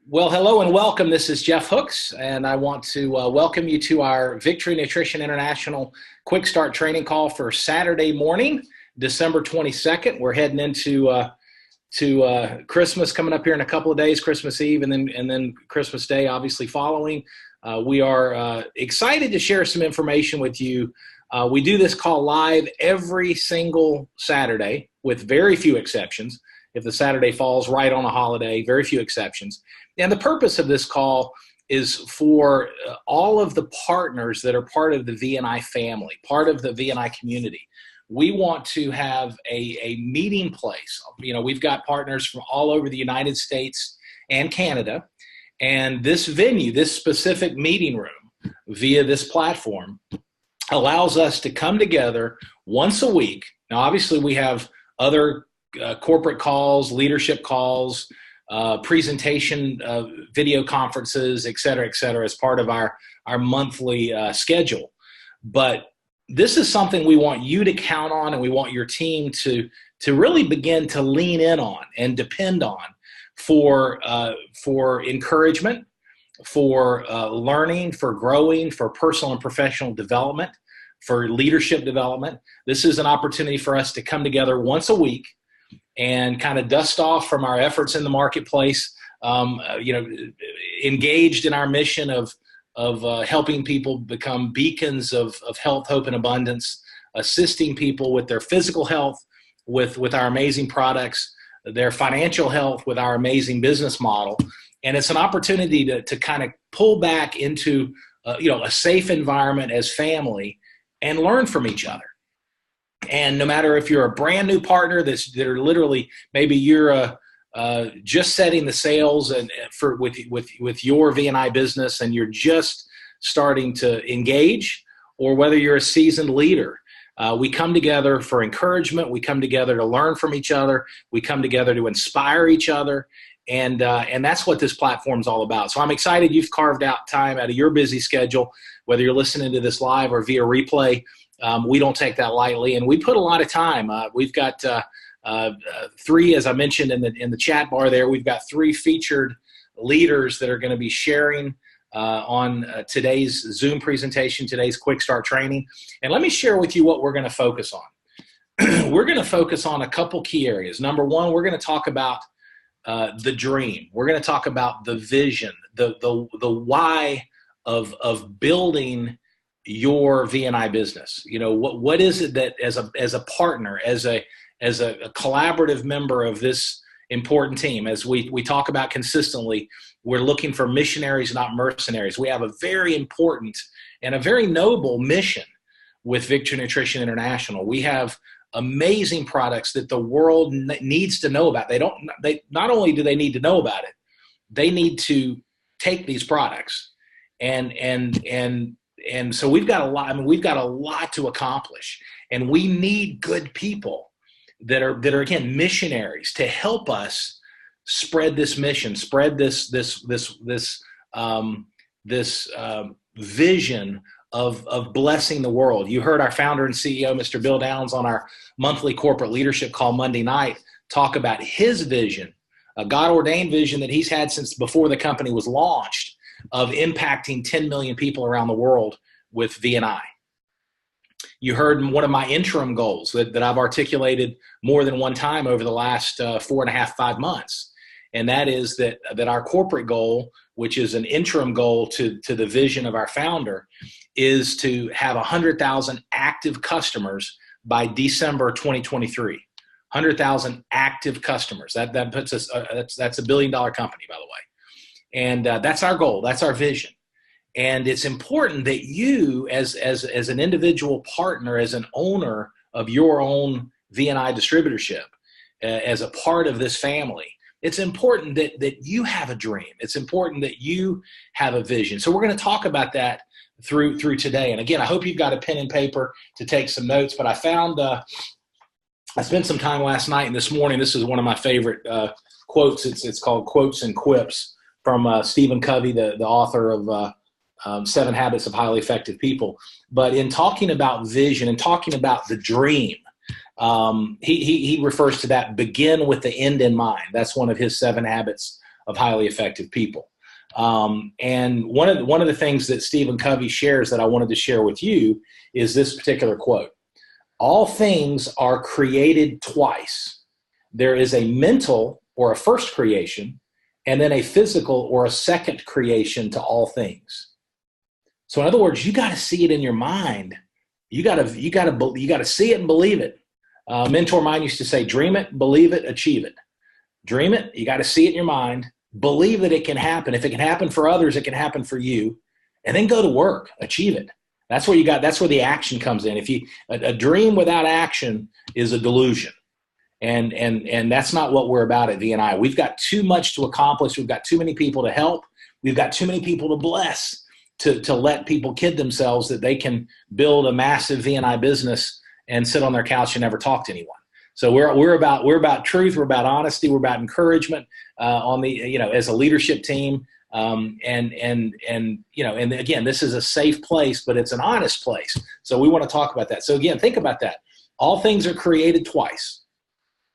Well, hello and welcome. This is Jeff Hooks, and I want to welcome you to our Victory Nutrition International Quick Start Training Call for Saturday morning, December 22nd. We're heading into Christmas coming up here in a couple of days, Christmas Eve, and then Christmas Day, obviously following. We are excited to share some information with you. We do this call live every single Saturday, with very few exceptions. If the Saturday falls right on a holiday, very few exceptions. And the purpose of this call is for all of the partners that are part of the VNI family, part of the VNI community. We want to have a meeting place. You know, we've got partners from all over the United States and Canada. And this venue, this specific meeting room via this platform allows us to come together once a week. Now, obviously, we have other corporate calls, leadership calls, presentation video conferences, et cetera, as part of our monthly schedule. But this is something we want you to count on, and we want your team to really begin to lean in on and depend on for encouragement, for learning, for growing, for personal and professional development, for leadership development. This is an opportunity for us to come together once a week and kind of dust off from our efforts in the marketplace, engaged in our mission of helping people become beacons of health, hope, and abundance, assisting people with their physical health, with our amazing products, their financial health with our amazing business model. And it's an opportunity to kind of pull back into a safe environment as family and learn from each other. And no matter if you're a brand new partner that are literally, maybe you're just setting the sales and with your VNI business and you're just starting to engage, or whether you're a seasoned leader, we come together for encouragement. We come together to learn from each other. We come together to inspire each other. And that's what this platform is all about. So I'm excited you've carved out time out of your busy schedule, whether you're listening to this live or via replay. We don't take that lightly, and we put a lot of time. We've got three, as I mentioned in the chat bar there, we've got three featured leaders that are going to be sharing on today's Zoom presentation, today's Quick Start training. And let me share with you what we're going to focus on. We're going to focus on a couple key areas. Number one, we're going to talk about the dream. We're going to talk about the vision, the why of building your VNI business. You know, what is it that as a partner, as a collaborative member of this important team, as we talk about consistently, we're looking for missionaries, not mercenaries. We have a very important and a very noble mission with Victory Nutrition International. We have amazing products that the world needs to know about. They not only do they need to know about it, they need to take these products and so we've got a lot. I mean, we've got a lot to accomplish, and we need good people that are again missionaries to help us spread this mission, spread this vision of blessing the world. You heard our founder and CEO, Mr. Bill Downs, on our monthly corporate leadership call Monday night talk about his vision, a God-ordained vision that he's had since before the company was launched, of impacting 10 million people around the world with VNI. You heard one of my interim goals that I've articulated more than one time over the last 4.5-5 months. And that is that our corporate goal, which is an interim goal to the vision of our founder, is to have 100,000 active customers by December 2023. 100,000 active customers. That puts us, that's $1 billion company, by the way. And that's our goal. That's our vision. And it's important that you, as an individual partner, as an owner of your own VNI distributorship, as a part of this family, it's important that you have a dream. It's important that you have a vision. So we're going to talk about that through today. And again, I hope you've got a pen and paper to take some notes. But I found I spent some time last night and this morning. This is one of my favorite quotes. It's called Quotes and Quips, from Stephen Covey, the author of 7 Habits of Highly Effective People. But in talking about vision and talking about the dream, he refers to that, begin with the end in mind. That's one of his 7 habits of highly effective people. And one of the things that Stephen Covey shares that I wanted to share with you is this particular quote. All things are created twice. There is a mental or a first creation, and then a physical or a second creation to all things. So in other words, you got to see it in your mind. You got to see it and believe it. A mentor of mine used to say, dream it, believe it, achieve it. Dream it. You got to see it in your mind. Believe that it can happen. If it can happen for others, it can happen for you. And then go to work, achieve it. That's where that's where the action comes in. If a dream without action is a delusion. And that's not what we're about at VNI. We've got too much to accomplish. We've got too many people to help. We've got too many people to bless to let people kid themselves that they can build a massive VNI business and sit on their couch and never talk to anyone. So we're about truth. We're about honesty. We're about encouragement as a leadership team. And again, this is a safe place, but it's an honest place. So we want to talk about that. So again, think about that. All things are created twice.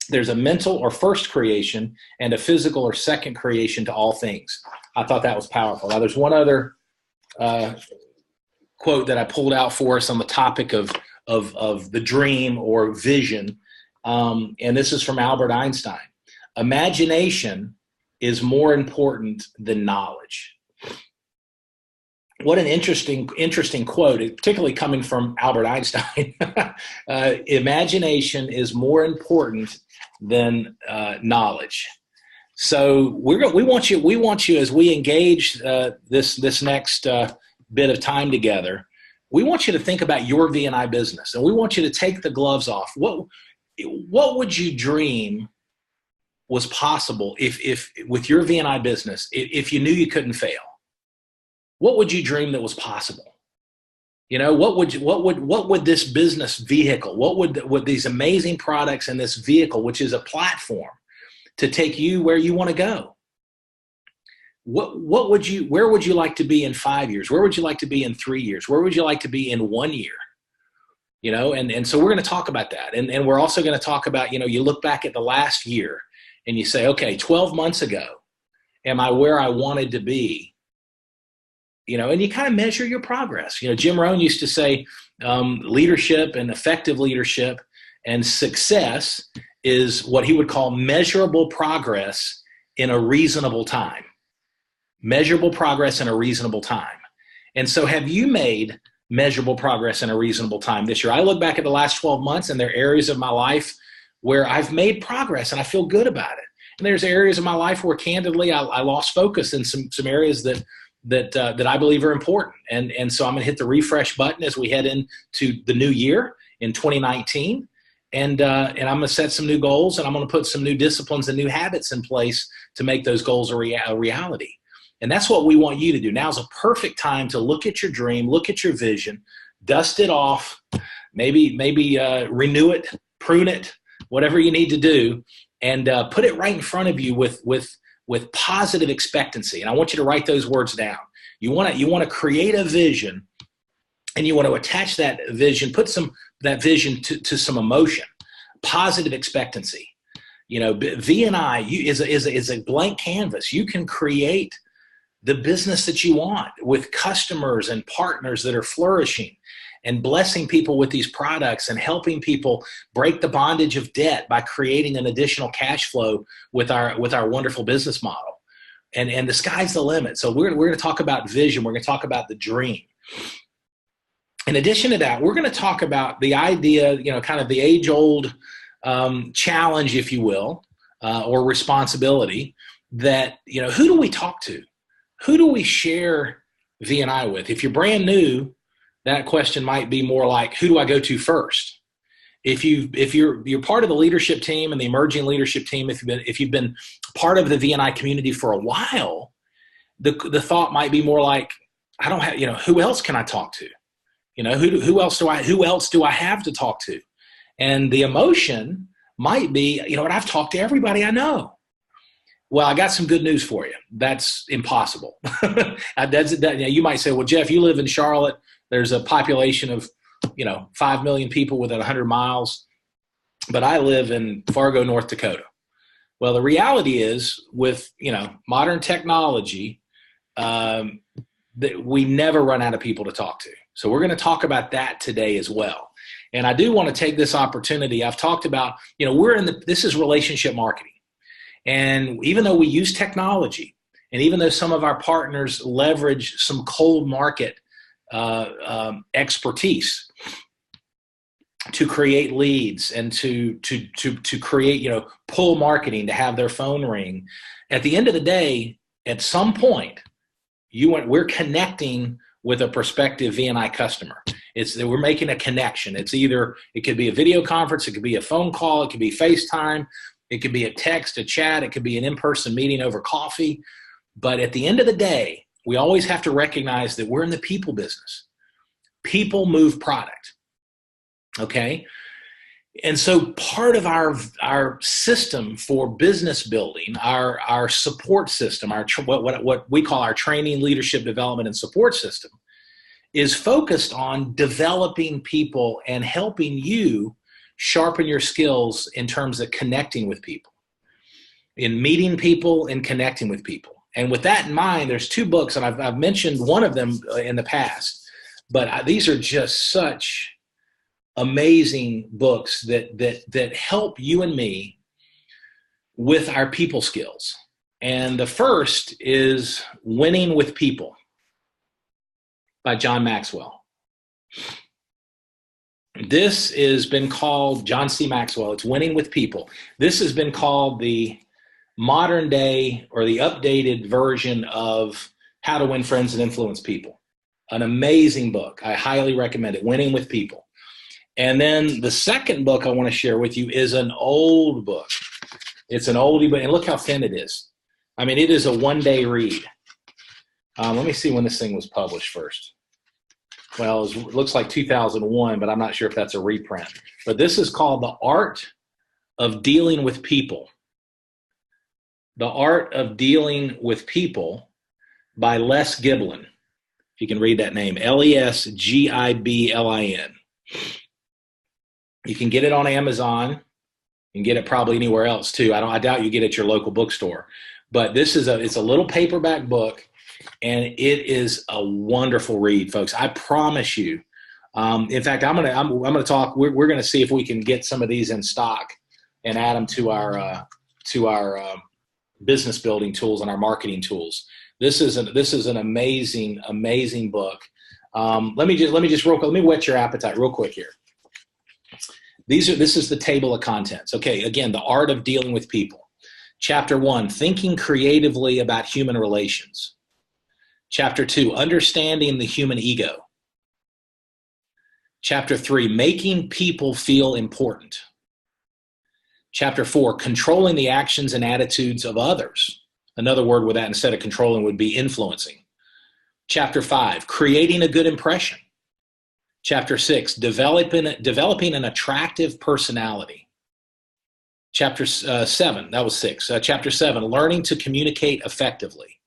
There's a mental or first creation and a physical or second creation to all things. I thought that was powerful. Now there's one other quote that I pulled out for us on the topic of the dream or vision. And this is from Albert Einstein. Imagination is more important than knowledge. What an interesting quote, particularly coming from Albert Einstein. Imagination is more important than knowledge. So we want you as we engage this next bit of time together. We want you to think about your VNI business, and we want you to take the gloves off. What would you dream was possible if with your VNI business, if you knew you couldn't fail? What would you dream that was possible? What would this business vehicle, what would these amazing products and this vehicle, which is a platform to take you where you want to go? Where would you like to be in 5 years? Where would you like to be in 3 years? Where would you like to be in 1 year? And so we're going to talk about that. And we're also going to talk about, you look back at the last year and you say, okay, 12 months ago, am I where I wanted to be? And you kind of measure your progress. Jim Rohn used to say leadership and effective leadership and success is what he would call measurable progress in a reasonable time. Measurable progress in a reasonable time. And so have you made measurable progress in a reasonable time this year? I look back at the last 12 months and there are areas of my life where I've made progress and I feel good about it. And there's areas of my life where candidly I lost focus in some areas that I believe are important. And so I'm going to hit the refresh button as we head into the new year in 2019. And I'm going to set some new goals, and I'm going to put some new disciplines and new habits in place to make those goals a reality. And that's what we want you to do. Now's a perfect time to look at your dream, look at your vision, dust it off, maybe renew it, prune it, whatever you need to do, and put it right in front of you with positive expectancy. And I want you to write those words down. You want to create a vision, and you want to attach that vision, put that vision to some emotion, positive expectancy. VNI is a blank canvas. You can create the business that you want with customers and partners that are flourishing and blessing people with these products and helping people break the bondage of debt by creating an additional cash flow with our wonderful business model. And the sky's the limit. So we're going to talk about vision. We're going to talk about the dream. In addition to that, we're going to talk about the idea, kind of the age-old challenge, if you will, or responsibility that, who do we talk to? Who do we share VNI with? If you're brand new, that question might be more like, who do I go to first? If you're part of the leadership team and the emerging leadership team, if you've been part of the VNI community for a while, the thought might be more like, I don't have, who else can I talk to? Who else do I have to talk to? And the emotion might be, I've talked to everybody I know. Well, I got some good news for you. That's impossible. You might say, well, Jeff, you live in Charlotte. There's a population of, 5 million people within 100 miles. But I live in Fargo, North Dakota. Well, the reality is with, modern technology, that we never run out of people to talk to. So we're going to talk about that today as well. And I do want to take this opportunity. I've talked about, this is relationship marketing. And even though we use technology, and even though some of our partners leverage some cold market expertise to create leads and to create, pull marketing, to have their phone ring, at the end of the day, at some point, we're connecting with a prospective VNI customer. We're making a connection. It could be a video conference, it could be a phone call, it could be FaceTime, it could be a text, a chat, it could be an in-person meeting over coffee. But at the end of the day, we always have to recognize that we're in the people business. People move product. Okay? And so part of our system for business building, our support system, what we call our training, leadership development, and support system, is focused on developing people and helping you sharpen your skills in terms of connecting with people, in meeting people and connecting with people. And with that in mind, there's 2 books, and I've mentioned one of them in the past, but these are just such amazing books that help you and me with our people skills. And the first is Winning with People by John Maxwell. This has been called, John C. Maxwell, it's Winning with People. This has been called the modern day or the updated version of How to Win Friends and Influence People. An amazing book. I highly recommend it, Winning with People. And then the second book I want to share with you is an old book. It's an oldie, but and look how thin it is. I mean, it is a one-day read. Let me see when this thing was published first. Well, it looks like 2001, but I'm not sure if that's a reprint. But this is called The Art of Dealing with People. The Art of Dealing with People by Les Giblin. If you can read that name, Lesgiblin. You can get it on Amazon. You can get it probably anywhere else too. I doubt you get it at your local bookstore. But it's a little paperback book, and it is a wonderful read, folks. I promise you. In fact, I'm gonna talk. We're gonna see if we can get some of these in stock and add them to our business building tools and our marketing tools. This is an amazing book. Let me whet your appetite real quick here. This is the table of contents. Okay, again, The Art of Dealing with People. Chapter 1, Thinking Creatively About Human Relations. Chapter 2, Understanding the Human Ego. Chapter 3, Making People Feel Important. Chapter 4, Controlling the Actions and Attitudes of Others. Another word with that instead of controlling would be influencing. Chapter 5, Creating a Good Impression. Chapter 6, developing an attractive personality. Chapter 7, that was 6. Chapter 7, Learning to Communicate Effectively.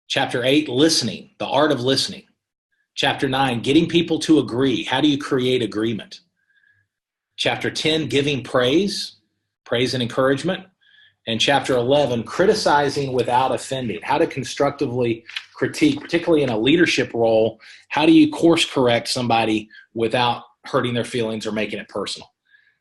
Chapter 8, Listening, the Art of Listening. Chapter 9, Getting People to Agree. How do you create agreement? Chapter 10, Giving Praise and Encouragement. And Chapter 11, Criticizing Without Offending. How to constructively critique, particularly in a leadership role. How do you course correct somebody without hurting their feelings or making it personal?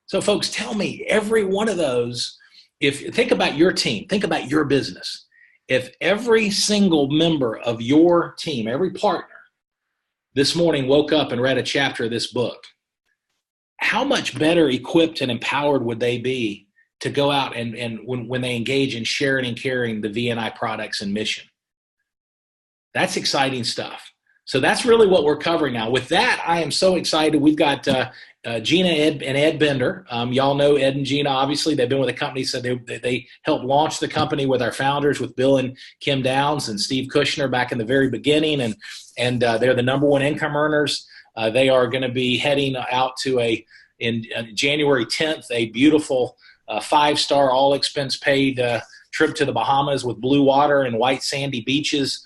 So folks, tell me, every one of those, think about your team, think about your business. If every single member of your team, every partner, this morning woke up and read a chapter of this book, how much better equipped and empowered would they be to go out and when they engage in sharing and carrying the VNI products and mission? That's exciting stuff. So that's really what we're covering now. With that, I am so excited. We've got Gina and Ed Bender. Y'all know Ed and Gina, obviously. They've been with the company, so they helped launch the company with our founders, with Bill and Kim Downs and Steve Kushner back in the very beginning, and they're the #1 income earners. They are going to be heading out to in January 10th, a beautiful 5-star, all-expense-paid trip to the Bahamas with blue water and white sandy beaches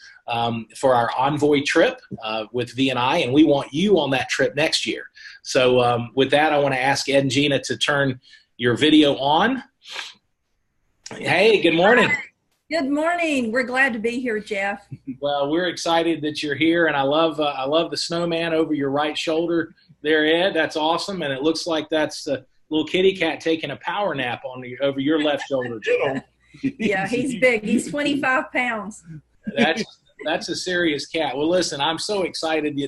for our Envoy trip with VNI, and we want you on that trip next year. So with that, I want to ask Ed and Gina to turn your video on. Hey, good morning. Good morning. We're glad to be here, Jeff. Well, we're excited that you're here, and I love the snowman over your right shoulder there, Ed. That's awesome, and it looks like that's the little kitty cat taking a power nap over your left shoulder too. Yeah, he's big. He's 25 pounds. That's that's a serious cat. Well, listen, I'm so excited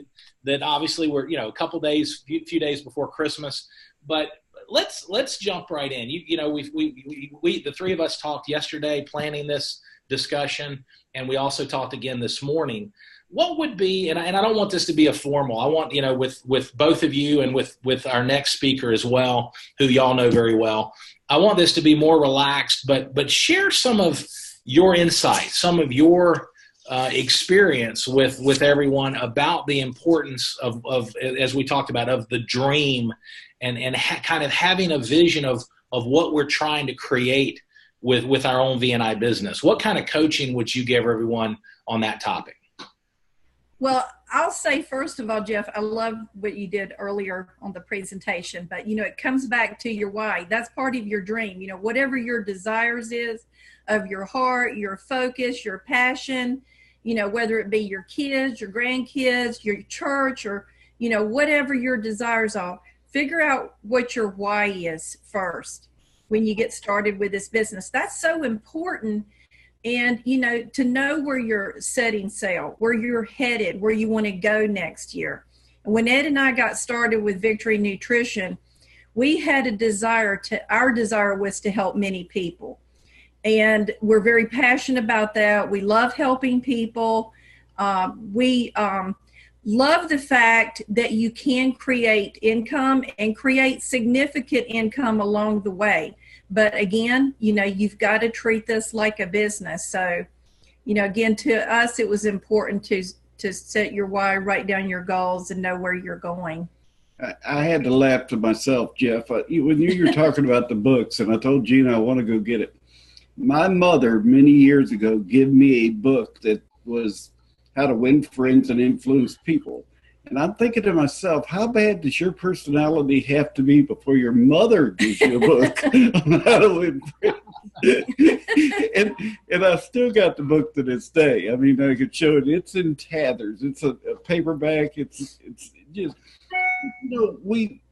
that obviously we're a couple days, few days before Christmas, but let's jump right in. We the three of us talked yesterday planning this discussion, and we also talked again this morning. What would be, and I don't want this to be a formal. I want with both of you and with our next speaker as well, who y'all know very well. I want this to be more relaxed, but share some of your insights, some of your experience with everyone about the importance of as we talked about, of the dream and kind of having a vision of what we're trying to create with our own V&I business. What kind of coaching would you give everyone on that topic? Well, I'll say, first of all, Jeff, I love what you did earlier on the presentation, but, it comes back to your why. That's part of your dream. Whatever your desires is of your heart, your focus, your passion, whether it be your kids, your grandkids, your church, or, whatever your desires are, figure out what your why is first when you get started with this business. That's so important. And, to know where you're setting sail, where you're headed, where you want to go next year. And when Ed and I got started with Victory Nutrition, we had our desire was to help many people. And we're very passionate about that. We love helping people. We love the fact that you can create income and create significant income along the way. But again, you've got to treat this like a business. So, again, to us, it was important to set your why, write down your goals, and know where you're going. I had to laugh to myself, Jeff. When you were talking about the books, and I told Gina I want to go get it. My mother, many years ago, gave me a book that was How to Win Friends and Influence People. And I'm thinking to myself, how bad does your personality have to be before your mother gives you a book on how to win friends? and I still got the book to this day. I mean, I could show it. It's in tatters. It's a paperback. It's just,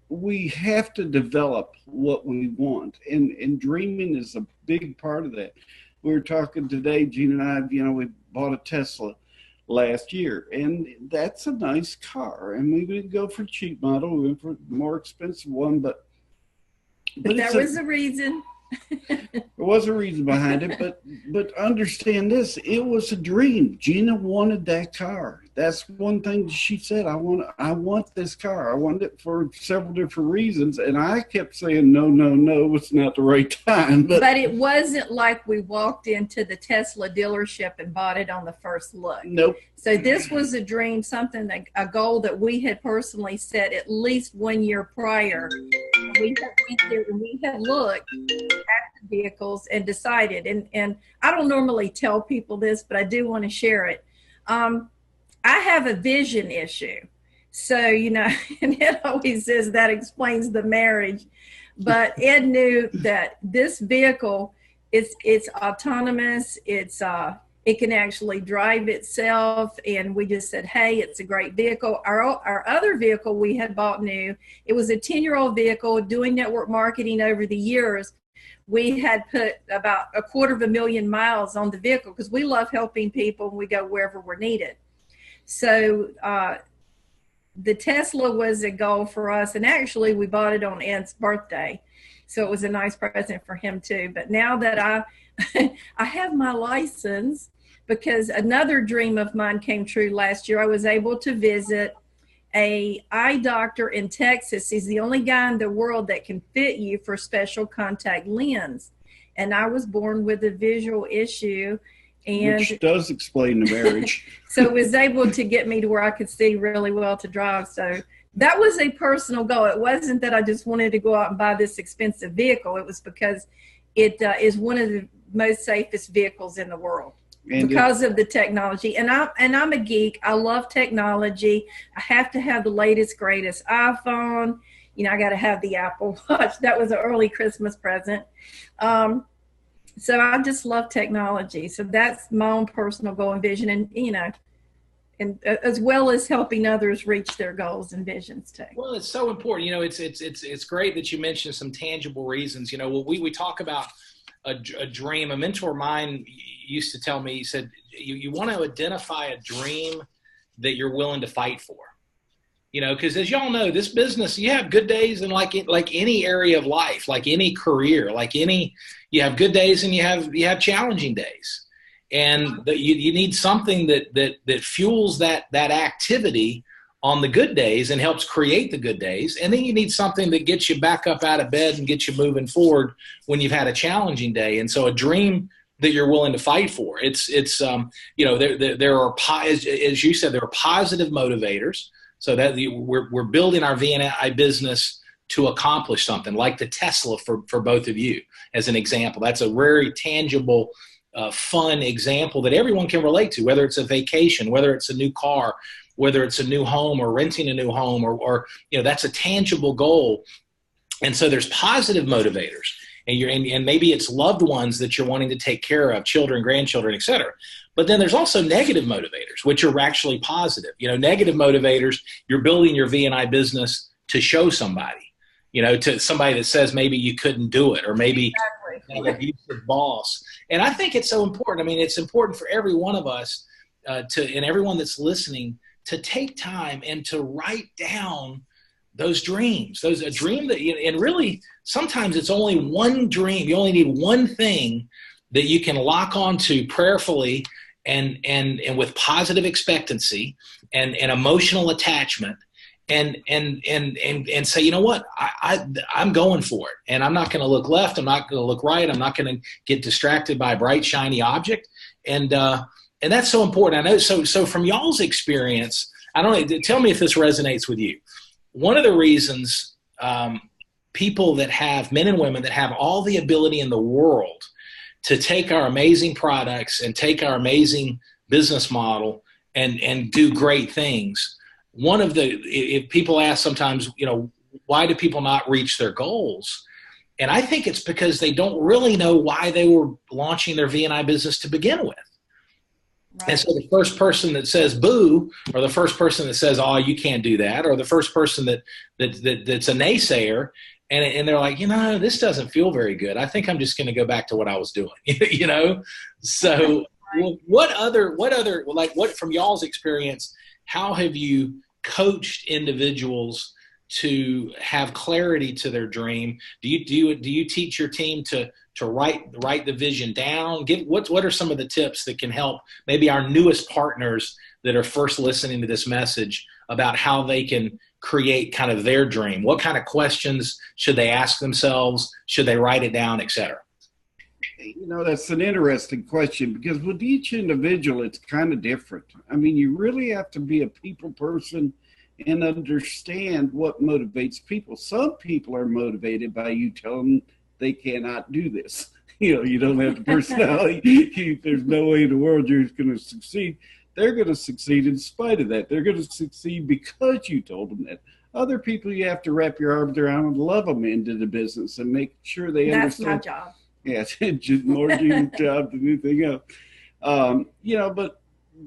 we have to develop what we want. And dreaming is a big part of that. We were talking today, Gina and I, we bought a Tesla last year, and that's a nice car, and we didn't go for cheap model, we went for a more expensive one, but that was a reason. There was a reason behind it, but understand this, it was a dream. Gina wanted that car. That's one thing she said, I want this car. I want it for several different reasons, and I kept saying no, it's not the right time. But it wasn't like we walked into the Tesla dealership and bought it on the first look. Nope. So this was a dream, a goal that we had personally set at least 1 year prior. We had looked at the vehicles and decided, and I don't normally tell people this, but I do want to share it. I have a vision issue. So, and Ed always says that explains the marriage. But Ed knew that this vehicle, it's autonomous, it can actually drive itself, and we just said, hey, it's a great vehicle. Our other vehicle we had bought new, it was a 10-year-old vehicle. Doing network marketing over the years, we had put about 250,000 miles on the vehicle because we love helping people and we go wherever we're needed. So the Tesla was a goal for us, and actually we bought it on Ed's birthday, so it was a nice present for him too. But now that I have my license, because another dream of mine came true last year. I was able to visit a eye doctor in Texas. He's the only guy in the world that can fit you for special contact lens. And I was born with a visual issue. Which does explain the marriage. So it was able to get me to where I could see really well to drive. So that was a personal goal. It wasn't that I just wanted to go out and buy this expensive vehicle. It was because it is one of the most safest vehicles in the world because of the technology. And I'm a geek. I love technology. I have to have the latest, greatest iPhone. I got to have the Apple Watch. That was an early Christmas present. So I just love technology. So that's my own personal goal and vision, and and as well as helping others reach their goals and visions too. Well, it's so important. It's great that you mentioned some tangible reasons. We talk about a dream. A mentor of mine used to tell me, he said, you want to identify a dream that you're willing to fight for. Because as y'all know, this business, you have good days, and like any area of life, like any career, you have good days and you have challenging days, and you need something that fuels that activity on the good days and helps create the good days, and then you need something that gets you back up out of bed and gets you moving forward when you've had a challenging day. And so, a dream that you're willing to fight for. There are, as you said, there are positive motivators. So that we're building our V&I business to accomplish something, like the Tesla for both of you, as an example. That's a very tangible, fun example that everyone can relate to, whether it's a vacation, whether it's a new car, whether it's a new home or renting a new home, or that's a tangible goal. And so there's positive motivators, and maybe it's loved ones that you're wanting to take care of, children, grandchildren, et cetera. But then there's also negative motivators, which are actually positive. Negative motivators, you're building your V&I business to show somebody, to somebody that says maybe you couldn't do it, or maybe an abusive boss. And I think it's so important. I mean, it's important for every one of us and everyone that's listening to take time and to write down those dreams, a dream that, and really sometimes it's only one dream. You only need one thing that you can lock onto prayerfully and with positive expectancy and emotional attachment, and say, you know what, I'm going for it, and I'm not going to look left, I'm not going to look right, I'm not going to get distracted by a bright shiny object, and that's so important. I know. So from y'all's experience, I don't know. Tell me if this resonates with you. One of the reasons people that have, men and women that have all the ability in the world to take our amazing products and take our amazing business model and do great things. If people ask sometimes, why do people not reach their goals? And I think it's because they don't really know why they were launching their V&I business to begin with. Right. And so the first person that says boo, or the first person that says, oh, you can't do that, or the first person that's a naysayer, and they're like, this doesn't feel very good. I think I'm just going to go back to what I was doing, So right. what from y'all's experience, how have you coached individuals to have clarity to their dream? Do you teach your team to write the vision down? What are some of the tips that can help maybe our newest partners that are first listening to this message about how they can create kind of their dream? What kind of questions should they ask themselves? Should they write it down, et cetera? That's an interesting question, because with each individual, it's kind of different. I mean, you really have to be a people person and understand what motivates people. Some people are motivated by you telling them they cannot do this. You don't have the personality. There's no way in the world you're going to succeed. They're going to succeed in spite of that. They're going to succeed because you told them that. Other people, you have to wrap your arms around and love them into the business and make sure they understand. That's my job. Yeah, it's more Gina's job than anything else.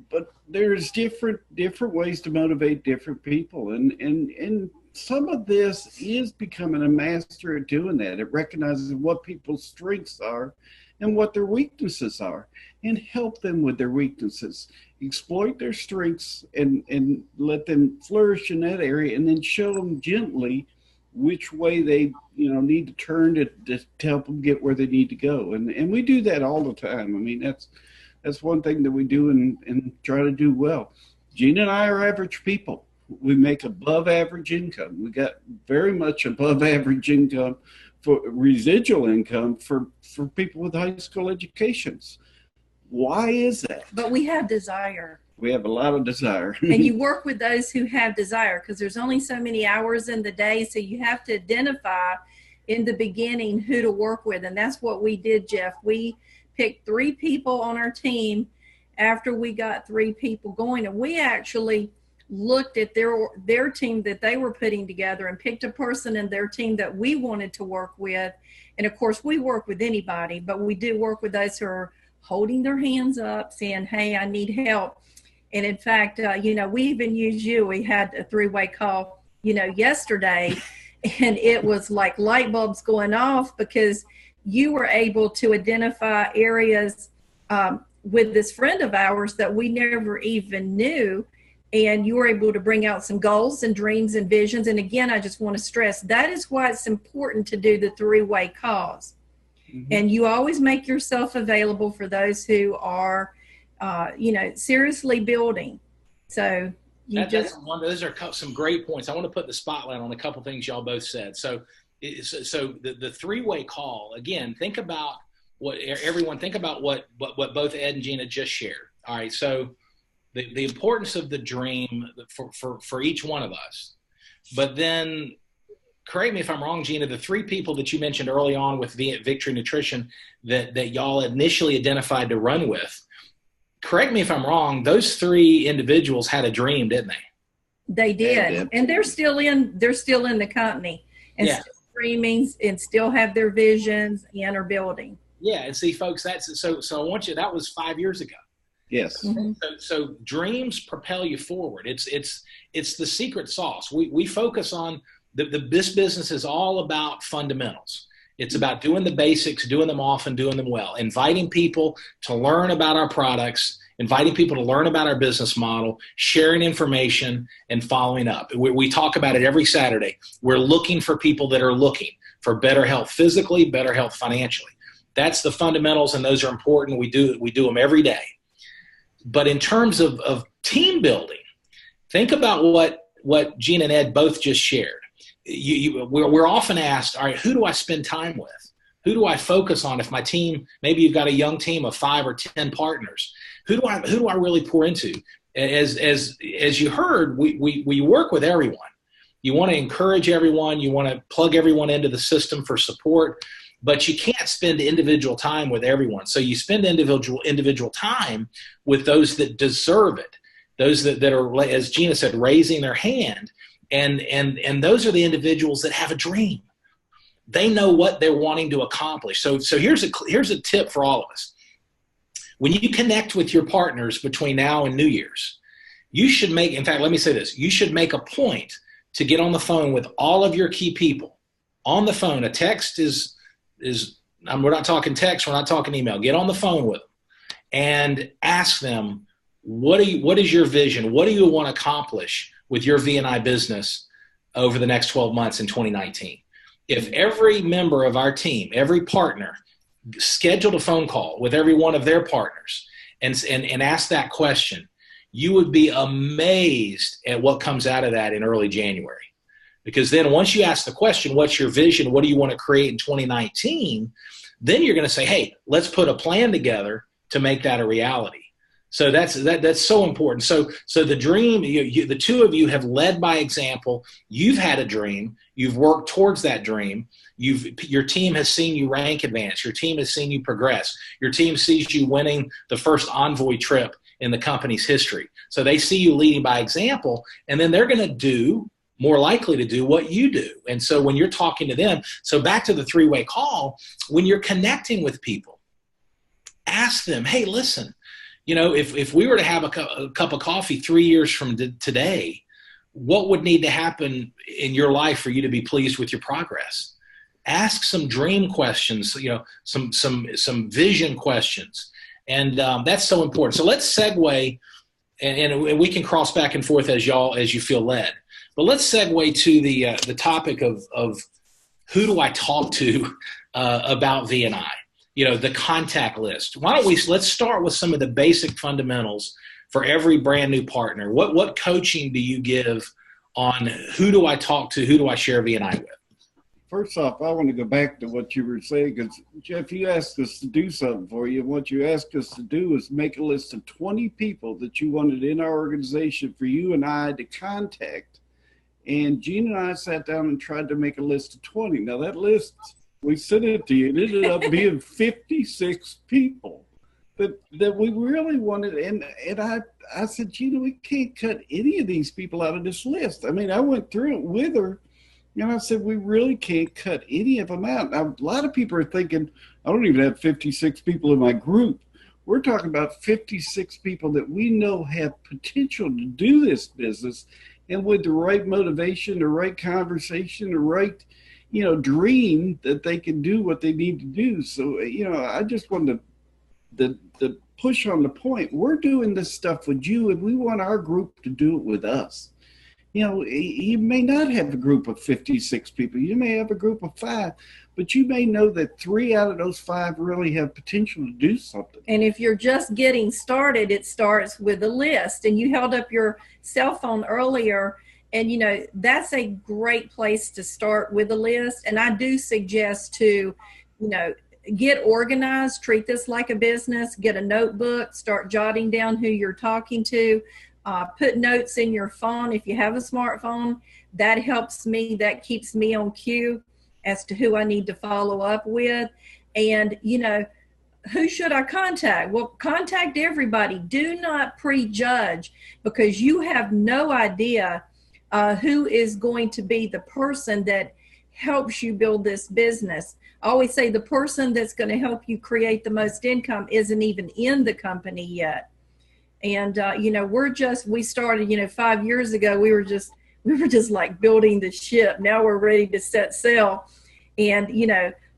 But there's different ways to motivate different people, and some of this is becoming a master at doing that. It recognizes what people's strengths are and what their weaknesses are, and help them with their weaknesses. Exploit their strengths and let them flourish in that area, and then show them gently which way they need to turn to help them get where they need to go. And we do that all the time. I mean, that's one thing that we do and try to do well. Gina and I are average people. We make above average income. We got very much above average income for residual income for people with high school educations. Why is that? But we have desire. We have a lot of desire. And you work with those who have desire, because there's only so many hours in the day. So you have to identify in the beginning who to work with. And that's what we did, Jeff. We picked 3 people on our team after we got 3 people going. And we actually looked at their team that they were putting together and picked a person in their team that we wanted to work with. And of course, we work with anybody, but we do work with those who are holding their hands up, saying, hey, I need help. And in fact, we even used you. We had a 3-way call, yesterday, and it was like light bulbs going off because you were able to identify areas with this friend of ours that we never even knew. And you were able to bring out some goals and dreams and visions. And again, I just want to stress, that is why it's important to do the 3-way calls. Mm-hmm. And you always make yourself available for those who are, seriously building. So those are some great points. I want to put the spotlight on a couple things y'all both said. So the 3-way call, again, think about what both Ed and Gina just shared. All right. So the importance of the dream for each one of us, but then correct me if I'm wrong, Gina, the 3 people that you mentioned early on with Victory Nutrition that y'all initially identified to run with, correct me if I'm wrong, those 3 individuals had a dream, didn't they? They did. And they're still in the company and still dreaming and still have their visions and are building. Yeah. And see, folks, that's so I want you, that was 5 years ago. Yes. Mm-hmm. So dreams propel you forward. It's the secret sauce. We focus on this business is all about fundamentals. It's about doing the basics, doing them often, doing them well, inviting people to learn about our products, inviting people to learn about our business model, sharing information, and following up. We talk about it every Saturday. We're looking for people that are looking for better health physically, better health financially. That's the fundamentals, and those are important. We do them every day. But in terms of team building, think about what Gina and Ed both just shared. We're often asked, all right, who do I spend time with? Who do I focus on? If my team, maybe you've got a young team of 5 or 10 partners, who do I really pour into? As you heard, we work with everyone. You want to encourage everyone. You want to plug everyone into the system for support. But you can't spend individual time with everyone. So you spend individual time with those that deserve it, those that are, as Gina said, raising their hand. And those are the individuals that have a dream. They know what they're wanting to accomplish. So here's a tip for all of us. When you connect with your partners between now and New Year's, you should in fact, let me say this, you should make a point to get on the phone with all of your key people. On the phone, a text we're not talking text, we're not talking email. Get on the phone with them and ask them, what is your vision? What do you want to accomplish with your V&I business over the next 12 months in 2019? If every member of our team, every partner, scheduled a phone call with every one of their partners and asked that question, you would be amazed at what comes out of that in early January. Because then once you ask the question, what's your vision? What do you want to create in 2019? Then you're going to say, hey, let's put a plan together to make that a reality. So that's so important. So the dream, the 2 of you have led by example. You've had a dream. You've worked towards that dream. Your team has seen you rank advance. Your team has seen you progress. Your team sees you winning the first envoy trip in the company's history. So they see you leading by example, and then they're going to more likely to do what you do. And so when you're talking to them, so back to the 3-way call, when you're connecting with people, ask them, hey, listen, if we were to have a cup of coffee 3 years from today, what would need to happen in your life for you to be pleased with your progress? Ask some dream questions, some vision questions. And that's so important. So let's segue, and we can cross back and forth as you feel led. But let's segue to the topic of who do I talk to about V&I? The contact list. Let's start with some of the basic fundamentals for every brand new partner. What coaching do you give on who do I talk to? Who do I share V&I with? First off, I want to go back to what you were saying, because Jeff, you asked us to do something for you. What you asked us to do is make a list of 20 people that you wanted in our organization for you and I to contact. And Gina and I sat down and tried to make a list of 20. Now that list, we sent it to you, it ended up being 56 people. that we really wanted, and I said, Gina, we can't cut any of these people out of this list. I mean, I went through it with her, and I said, we really can't cut any of them out. Now, a lot of people are thinking, I don't even have 56 people in my group. We're talking about 56 people that we know have potential to do this business, and with the right motivation, the right conversation, the right, dream, that they can do what they need to do. So, I just wanted to push on the point. We're doing this stuff with you, and we want our group to do it with us. You may not have a group of 56 people. You may have a group of 5, but you may know that 3 out of those 5 really have potential to do something. And if you're just getting started, it starts with a list. And you held up your cell phone earlier, and that's a great place to start with a list. And I do suggest to, get organized, treat this like a business, get a notebook, start jotting down who you're talking to. Put notes in your phone. If you have a smartphone, that helps me. That keeps me on cue as to who I need to follow up with. And, who should I contact? Well, contact everybody. Do not prejudge, because you have no idea who is going to be the person that helps you build this business. I always say the person that's going to help you create the most income isn't even in the company yet. And, we started, 5 years ago, we were just like building the ship. Now we're ready to set sail. And,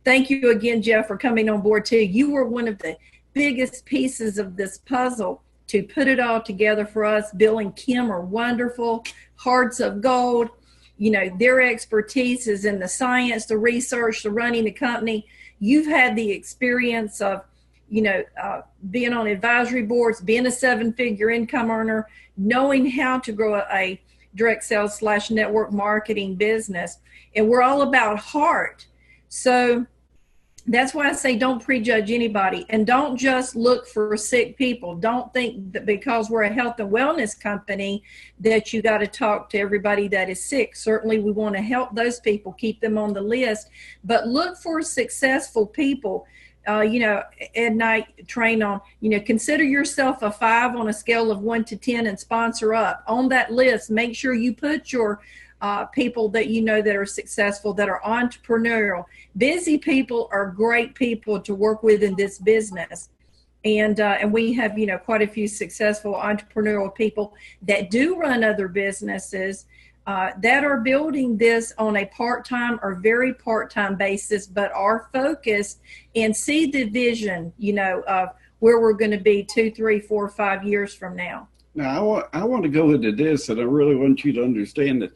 thank you again, Jeff, for coming on board too. You were one of the biggest pieces of this puzzle to put it all together for us. Bill and Kim are wonderful, hearts of gold. Their expertise is in the science, the research, the running the company. You've had the experience of, being on advisory boards, being a 7-figure income earner, knowing how to grow a direct sales / network marketing business. And we're all about heart. So that's why I say don't prejudge anybody, and don't just look for sick people. Don't think that because we're a health and wellness company that you got to talk to everybody that is sick. Certainly we want to help those people, keep them on the list, but look for successful people. Ed Knight train on, consider yourself a 5 on a scale of 1 to 10 and sponsor up. On that list, make sure you put your people that that are successful, that are entrepreneurial. Busy people are great people to work with in this business. And we have, quite a few successful entrepreneurial people that do run other businesses that are building this on a part-time or very part-time basis, but are focused and see the vision, of where we're going to be 2, 3, 4, 5 years from now. Now, I want to go into this, and I really want you to understand that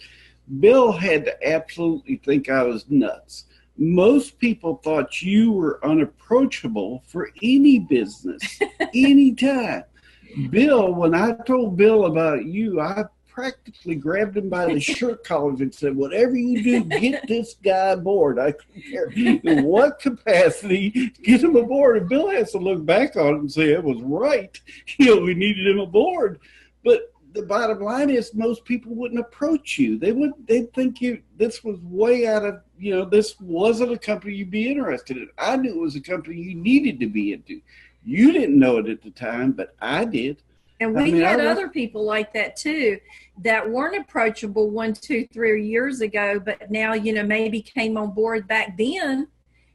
Bill had to absolutely think I was nuts. Most people thought you were unapproachable for any business, anytime. Bill, when I told Bill about you, I practically grabbed him by the shirt collars and said, whatever you do, get this guy aboard. I don't care in what capacity, get him aboard. And Bill has to look back on it and say, it was right. We needed him aboard. But the bottom line is most people wouldn't approach you. They'd think this was way out of, this wasn't a company you'd be interested in. I knew it was a company you needed to be into. You didn't know it at the time, but I did. And we had other people like that too, that weren't approachable 1, 2, 3 years ago, but now, maybe came on board back then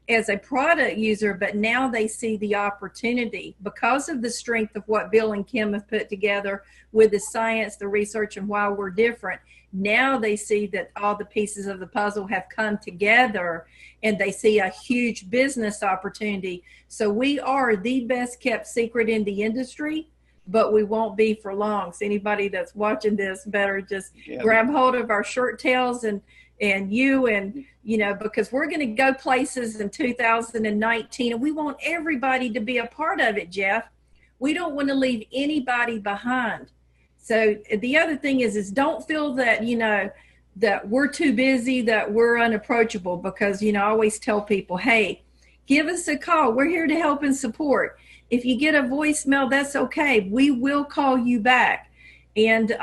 as a product user, but now they see the opportunity because of the strength of what Bill and Kim have put together with the science, the research, and why we're different. Now they see that all the pieces of the puzzle have come together, and they see a huge business opportunity. So we are the best kept secret in the industry, but we won't be for long. So anybody that's watching this better just grab hold of our shirt tails and because we're going to go places in 2019, and we want everybody to be a part of it, Jeff. We don't want to leave anybody behind. So the other thing is don't feel that, that we're too busy, that we're unapproachable, because, I always tell people, hey, give us a call. We're here to help and support. If you get a voicemail, that's okay. We will call you back. And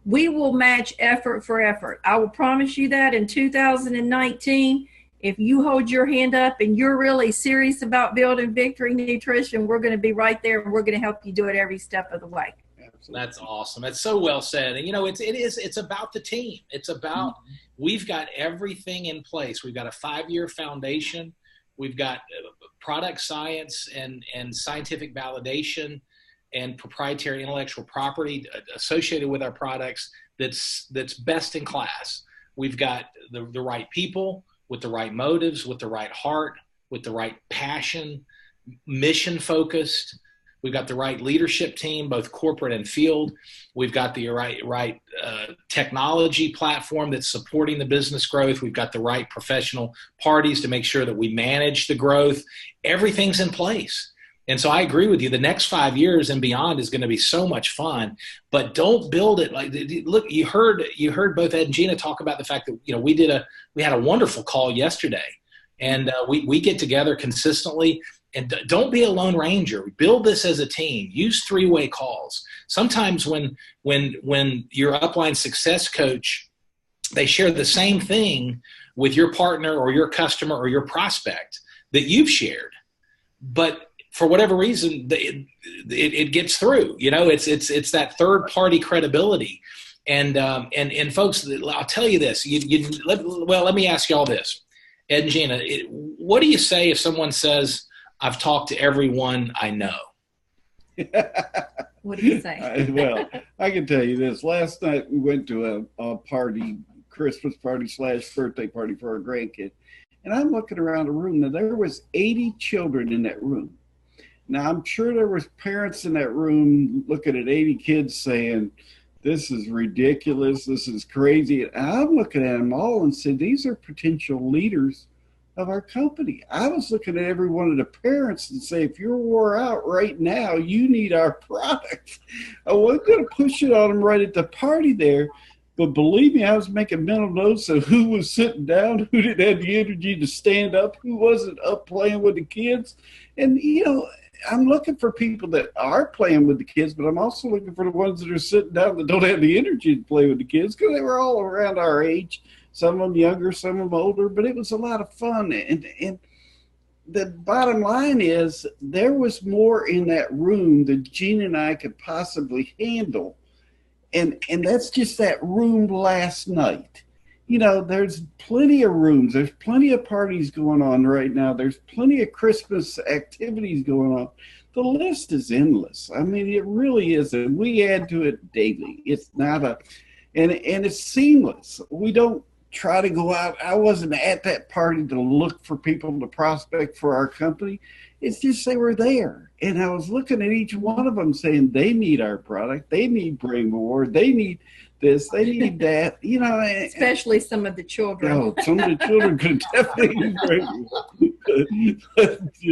we will match effort for effort. I will promise you that in 2019, if you hold your hand up and you're really serious about building Victory Nutrition, we're going to be right there, and we're going to help you do it every step of the way. Absolutely. That's awesome. That's so well said. And, it's about the team. It's about, we've got everything in place. We've got a 5-year foundation. We've got product science and scientific validation and proprietary intellectual property associated with our products that's best in class. We've got the right people with the right motives, with the right heart, with the right passion, mission focused. We've got the right leadership team, both corporate and field. We've got the right technology platform that's supporting the business growth. We've got the right professional parties to make sure that we manage the growth. Everything's in place. And so I agree with you. The next 5 years and beyond is going to be so much fun, but don't build it like, look, you heard both Ed and Gina talk about the fact that, we had a wonderful call yesterday, and we get together consistently, and don't be a lone ranger. Build this as a team. Use 3-way calls. Sometimes when your upline success coach, they share the same thing with your partner or your customer or your prospect that you've shared, but for whatever reason, it gets through. It's that third party credibility, and folks, I'll tell you this. Let me ask y'all this, Ed and Gina. What do you say if someone says, "I've talked to everyone I know"? What do you say? Well, I can tell you this. Last night we went to a party, Christmas party / birthday party for our grandkid, and I'm looking around the room. Now there was 80 children in that room. Now, I'm sure there was parents in that room looking at 80 kids saying, this is ridiculous, this is crazy. And I'm looking at them all and said, these are potential leaders of our company. I was looking at every one of the parents and say, if you're wore out right now, you need our product. I wasn't going to push it on them right at the party there, but believe me, I was making mental notes of who was sitting down, who didn't have the energy to stand up, who wasn't up playing with the kids. And, I'm looking for people that are playing with the kids, but I'm also looking for the ones that are sitting down that don't have the energy to play with the kids, because they were all around our age, some of them younger, some of them older, but it was a lot of fun. And the bottom line is there was more in that room than Gina and I could possibly handle. And that's just that room last night. There's plenty of rooms. There's plenty of parties going on right now. There's plenty of Christmas activities going on. The list is endless. I mean, it really is. And we add to it daily. It's not and it's seamless. We don't try to go out. I wasn't at that party to look for people to prospect for our company. It's just they were there. And I was looking at each one of them saying they need our product. They need Bring More. They need this, they need that, especially some of the children. No, some of the children could definitely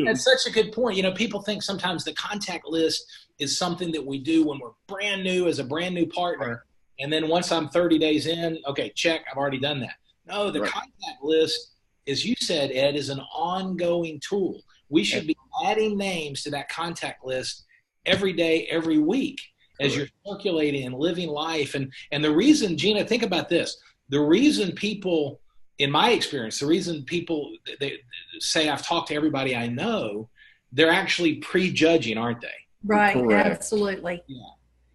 That's such a good point. People think sometimes the contact list is something that we do when we're brand new as a brand new partner. And then once I'm 30 days in, okay, check, I've already done that. No, the contact list, as you said, Ed, is an ongoing tool. We should be adding names to that contact list every day, every week, as you're circulating and living life. And the reason, Gina, think about this. The reason people, in my experience, the reason people they say I've talked to everybody I know, they're actually prejudging, aren't they? Right, Correct. Absolutely.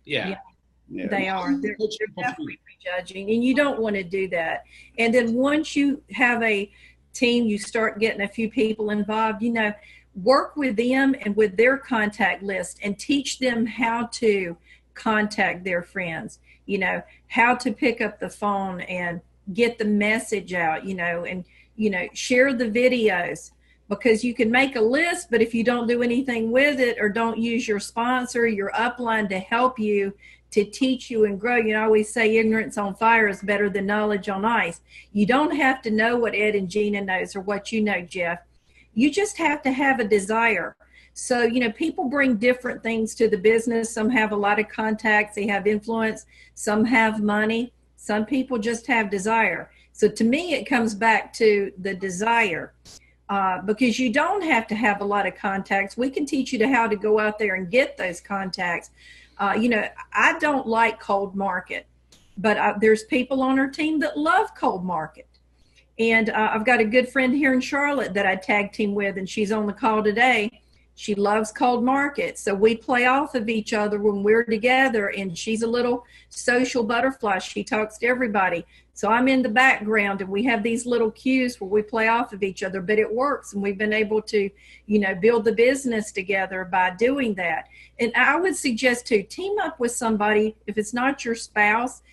Yeah. They are. They're definitely prejudging, and you don't want to do that. And then once you have a team, you start getting a few people involved, work with them and with their contact list and teach them how to contact their friends, how to pick up the phone and get the message out, and, share the videos, because you can make a list, but if you don't do anything with it or don't use your sponsor, your upline to help you, to teach you and grow. I always say ignorance on fire is better than knowledge on ice. You don't have to know what Ed and Gina knows or what you know, Jeff. You just have to have a desire. So, people bring different things to the business. Some have a lot of contacts. They have influence. Some have money. Some people just have desire. So to me, it comes back to the desire, because you don't have to have a lot of contacts. We can teach you how to go out there and get those contacts. I don't like cold market, but there's people on our team that love cold market. And I've got a good friend here in Charlotte that I tag team with, and she's on the call today. She loves cold markets. So we play off of each other when we're together, and she's a little social butterfly. She talks to everybody. So I'm in the background, and we have these little cues where we play off of each other, but it works. And we've been able to, build the business together by doing that. And I would suggest to team up with somebody. If it's not your spouse,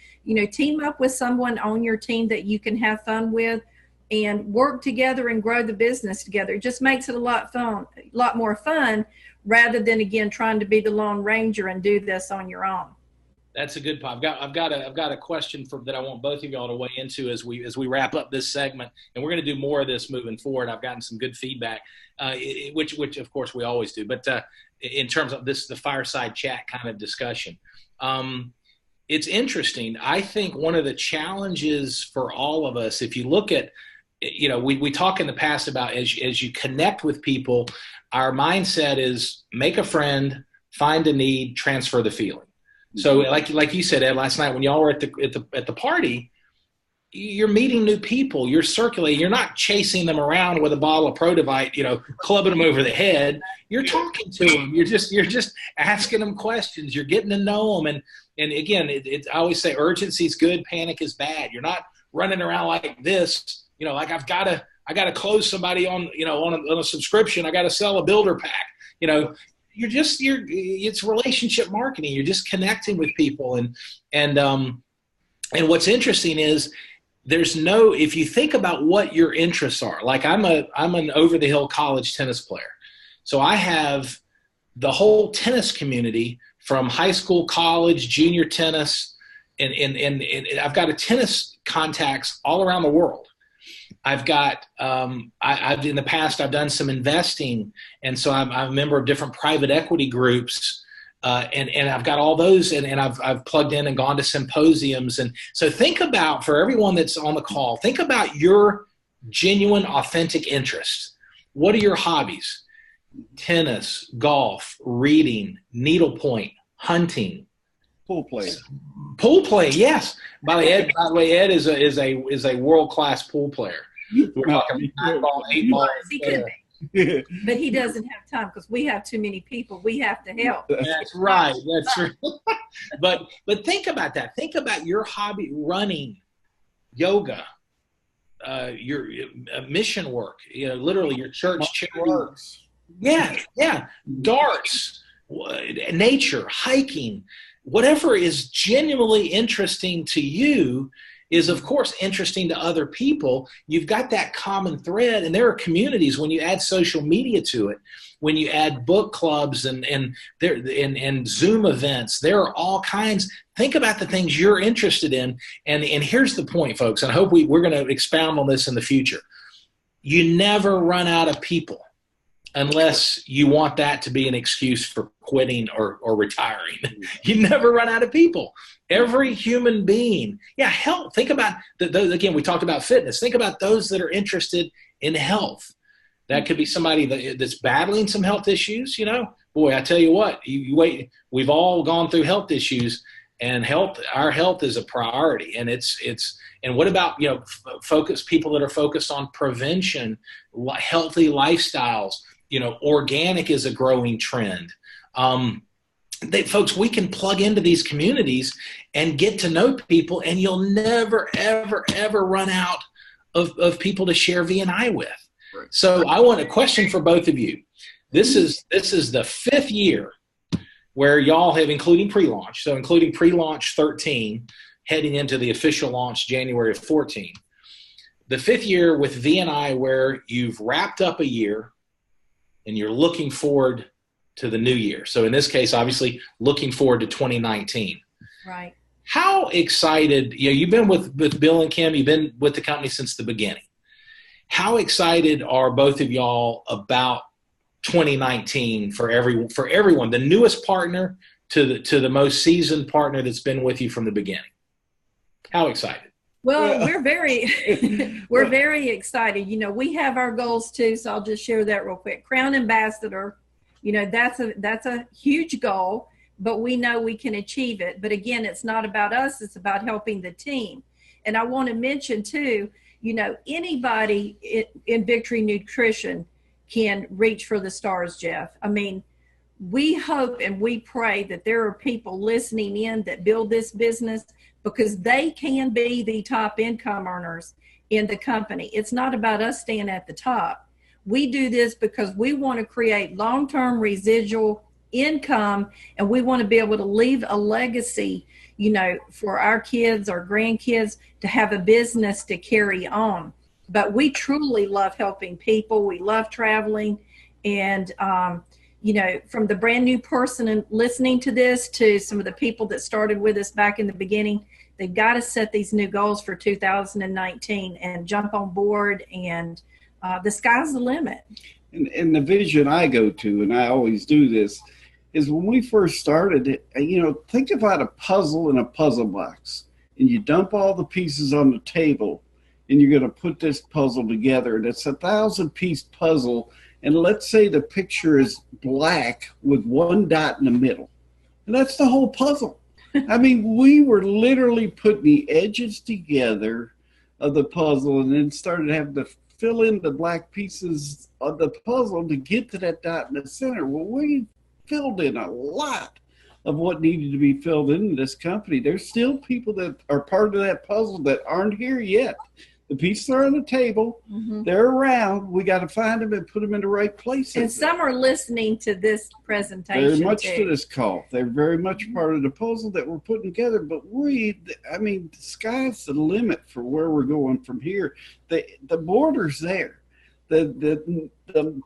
team up with someone on your team that you can have fun with and work together and grow the business together. It just makes it a lot more fun rather than, again, trying to be the Lone Ranger and do this on your own. That's a good point. I've got a question that I want both of y'all to weigh into as we wrap up this segment, and we're going to do more of this moving forward. I've gotten some good feedback, which of course we always do. But in terms of the fireside chat kind of discussion, it's interesting. I think one of the challenges for all of us, if you look at, we talk in the past about as you connect with people, our mindset is make a friend, find a need, transfer the feeling. So like you said, Ed, last night when y'all were at the party, you're meeting new people, you're circulating, you're not chasing them around with a bottle of Protivite, clubbing them over the head. You're talking to them. You're just asking them questions. You're getting to know them. And again, I always say urgency is good, panic is bad. You're not running around like this, like I got to close somebody on a subscription. I got to sell a builder pack, it's relationship marketing. You're just connecting with people. And what's interesting is if you think about what your interests are, like I'm an over the hill college tennis player. So I have the whole tennis community from high school, college, junior tennis, and I've got a tennis contacts all around the world. I've got, I've in the past, I've done some investing. And so I'm a member of different private equity groups. And I've got all those and I've plugged in and gone to symposiums. And so think about, for everyone that's on the call, think about your genuine, authentic interests. What are your hobbies? Tennis, golf, reading, needlepoint, hunting. Pool play. Pool play, yes. By the way, Ed is a world-class pool player. We're talking 9-ball, 8-ball. He could be. But he doesn't have time because we have too many people. We have to help. That's right. That's true. But think about that. Think about your hobby: running, yoga, your mission work. Literally your church charity. Yeah. Darts, nature, hiking. Whatever is genuinely interesting to you is, of course, interesting to other people. You've got that common thread, and there are communities when you add social media to it, when you add book clubs and Zoom events, there are all kinds. Think about the things you're interested in, and here's the point, folks, and I hope we're going to expound on this in the future. You never run out of people unless you want that to be an excuse for quitting or retiring. You never run out of people. Every human being, health. Think about those. Again, we talked about fitness. Think about those that are interested in health. That could be somebody that's battling some health issues. Boy, I tell you what, you wait. We've all gone through health issues, and our health is a priority. And and what about people that are focused on prevention, healthy lifestyles? Organic is a growing trend. Folks, we can plug into these communities and get to know people, and you'll never, ever, ever run out of people to share V&I with. Right. So I want a question for both of you. This is the 5th year where y'all have, including pre-launch, so including pre-launch 13, heading into the official launch January of 14. The 5th year with V&I where you've wrapped up a year, and you're looking forward to the new year. So in this case, obviously looking forward to 2019. Right. How excited, you've been with Bill and Kim, you've been with the company since the beginning. How excited are both of y'all about 2019 for everyone, the newest partner to the most seasoned partner that's been with you from the beginning? How excited? Well, we're very excited. We have our goals too, so I'll just share that real quick. Crown Ambassador, that's a huge goal, but we know we can achieve it. But again, it's not about us, it's about helping the team. And I want to mention too, you know, anybody in Victory Nutrition can reach for the stars, Jeff. I mean, we hope and we pray that there are people listening in that build this business because they can be the top income earners in the company. It's not about us staying at the top. We do this because we want to create long-term residual income, and we want to be able to leave a legacy, you know, for our kids or grandkids to have a business to carry on. But we truly love helping people. We love traveling. And, you know, from the brand new person listening to this to some of the people that started with us back in the beginning, they've got to set these new goals for 2019 and jump on board, and the sky's the limit. And the vision I go to, and I always do this, is when we first started, you know, think about a puzzle in a puzzle box, and you dump all the pieces on the table, and you're going to put this puzzle together, and it's a 1,000-piece puzzle, and let's say the picture is black with one dot in the middle, and that's the whole puzzle. I mean, we were literally putting the edges together of the puzzle, and then started having to fill in the black pieces of the puzzle to get to that dot in the center. Well, we filled in a lot of what needed to be filled in this company. There's still people that are part of that puzzle that aren't here yet. The pieces are on the table. Mm-hmm. They're around. We got to find them and put them in the right places. And some are listening to this presentation. Very much to this call. They're very much part of the puzzle that we're putting together. But I mean, the sky's the limit for where we're going from here. The border's there. The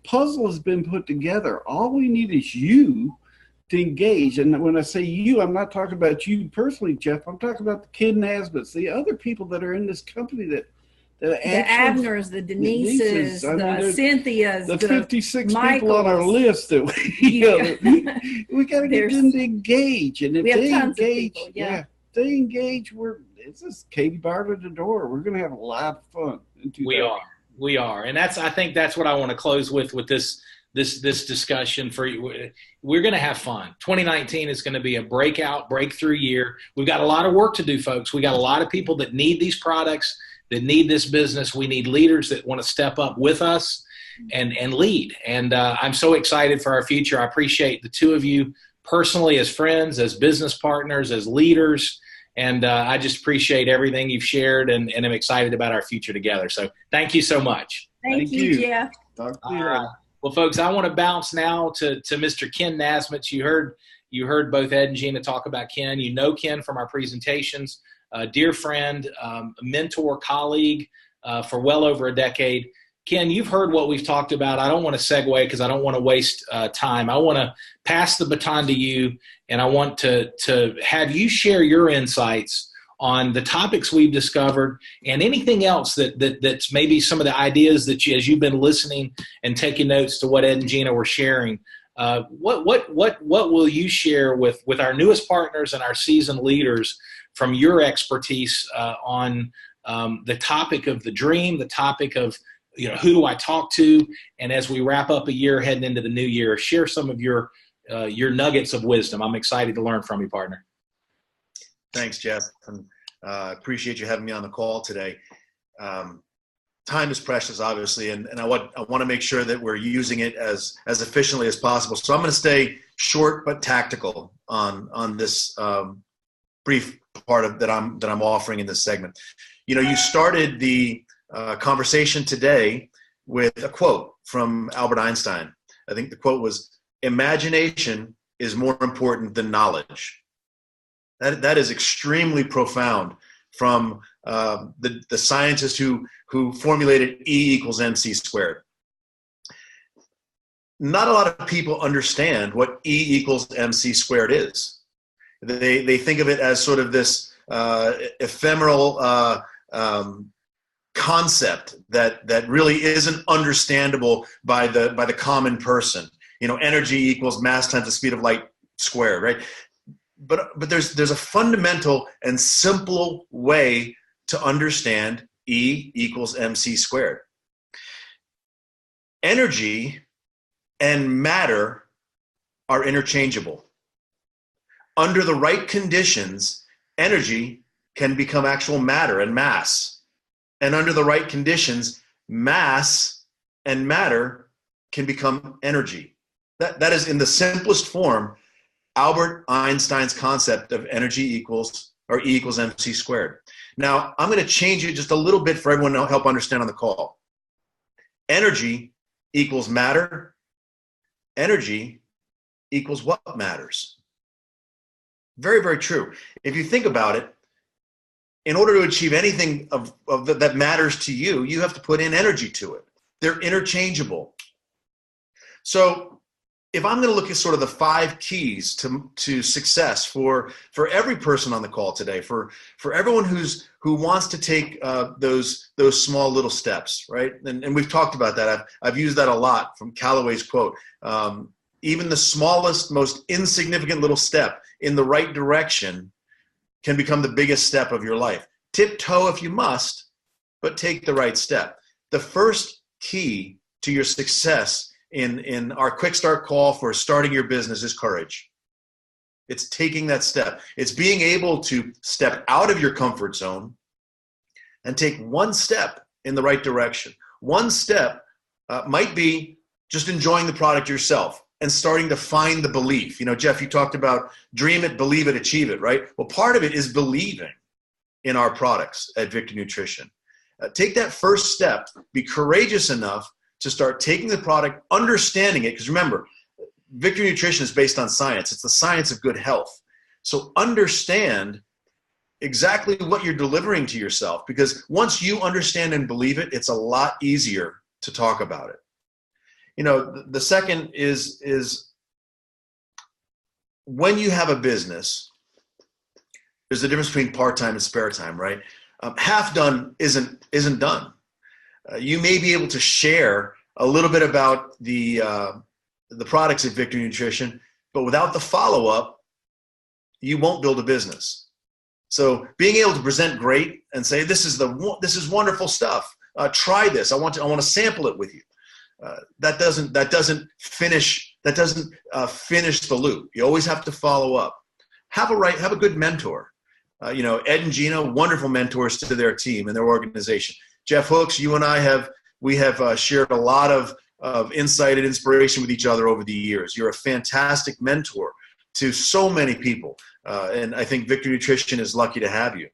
puzzle has been put together. All we need is you to engage. And when I say you, I'm not talking about you personally, Jeff. I'm talking about the kid Nazemetz, the other people that are in this company the Abners, the Denises, the Cynthias, the 56 Michaels, people on our list that we got to get them to engage. And if they engage, they engage, it's just Katie Bart at the door. We're going to have a lot of fun. We are. And I think that's what I want to close with this discussion for you. We're going to have fun. 2019 is going to be a breakthrough year. We've got a lot of work to do, folks. We got a lot of people that need these products, that need this business. We need leaders that want to step up with us and lead. And I'm so excited for our future. I appreciate the two of you personally, as friends, as business partners, as leaders. And I just appreciate everything you've shared, and I'm excited about our future together. So thank you so much. Thank you, Jeff. Talk to you. Well, folks, I want to bounce now to Mr. Ken Nazemetz. You heard both Ed and Gina talk about Ken. You know Ken from our presentations. A dear friend, mentor, colleague for well over a decade. Ken, you've heard what we've talked about. I don't want to segue because I don't want to waste time. I want to pass the baton to you, and I want to have you share your insights on the topics we've discovered and anything else that's maybe some of the ideas that as you've been listening and taking notes to what Ed and Gina were sharing. What will you share with our newest partners and our seasoned leaders from your expertise on the topic of the dream, the topic of, you know, who do I talk to? And as we wrap up a year heading into the new year, share some of your nuggets of wisdom. I'm excited to learn from you, partner. Thanks, Jeff. And appreciate you having me on the call today. Time is precious, obviously, and I want to make sure that we're using it as efficiently as possible. So I'm going to stay short but tactical on this brief part of that I'm offering in this segment. You know, you started the conversation today with a quote from Albert Einstein. I think the quote was, "Imagination is more important than knowledge." That is extremely profound from the scientist who formulated E equals MC squared. Not a lot of people understand what E equals MC squared is. They think of it as sort of this ephemeral concept that really isn't understandable by the common person. You know, energy equals mass times the speed of light squared, right? But there's a fundamental and simple way to understand E equals MC squared. Energy and matter are interchangeable. Under the right conditions, energy can become actual matter and mass. And under the right conditions, mass and matter can become energy. That is, in the simplest form, Albert Einstein's concept of energy equals, or E equals mc squared. Now, I'm going to change it just a little bit for everyone to help understand on the call. Energy equals matter. Energy equals what matters. Very, very true. If you think about it, in order to achieve anything that matters to you, you have to put in energy to it. They're interchangeable. So if I'm going to look at sort of the 5 keys to success for every person on the call today, for everyone who wants to take those small little steps, right? And we've talked about that. I've used that a lot from Callaway's quote. Even the smallest, most insignificant little step in the right direction can become the biggest step of your life. Tiptoe if you must, but take the right step. The first key to your success in our quick start call for starting your business is courage. It's taking that step. It's being able to step out of your comfort zone and take one step in the right direction. One step might be just enjoying the product yourself and starting to find the belief. You know, Jeff, you talked about dream it, believe it, achieve it, right? Well, part of it is believing in our products at Victory Nutrition. Take that first step, be courageous enough to start taking the product, understanding it, because remember, Victory Nutrition is based on science. It's the science of good health. So understand exactly what you're delivering to yourself, because once you understand and believe it, it's a lot easier to talk about it. You know, the second is when you have a business, there's a difference between part-time and spare time, right? Half done isn't done. You may be able to share a little bit about the products at Victory Nutrition, but without the follow-up, you won't build a business. So being able to present great and say, this is wonderful stuff. Try this. I want to sample it with you. That doesn't finish the loop. You always have to follow up. Have a good mentor. Ed and Gina, wonderful mentors to their team and their organization. Jeff Hooks, you and I have shared a lot of insight and inspiration with each other over the years. You're a fantastic mentor to so many people, and I think Victory Nutrition is lucky to have you.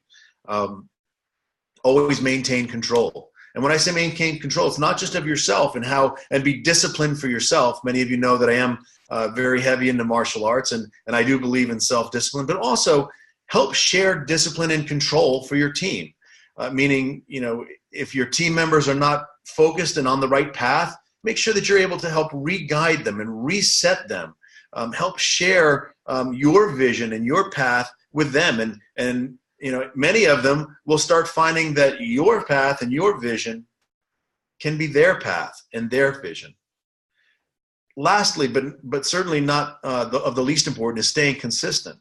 Always maintain control. And when I say maintain control, it's not just of yourself and be disciplined for yourself. Many of you know that I am very heavy into martial arts, and I do believe in self-discipline, but also help share discipline and control for your team. Meaning, if your team members are not focused and on the right path, make sure that you're able to help re-guide them and reset them. Help share your vision and your path with them. And many of them will start finding that your path and your vision can be their path and their vision. Lastly, but certainly not of the least important, is staying consistent.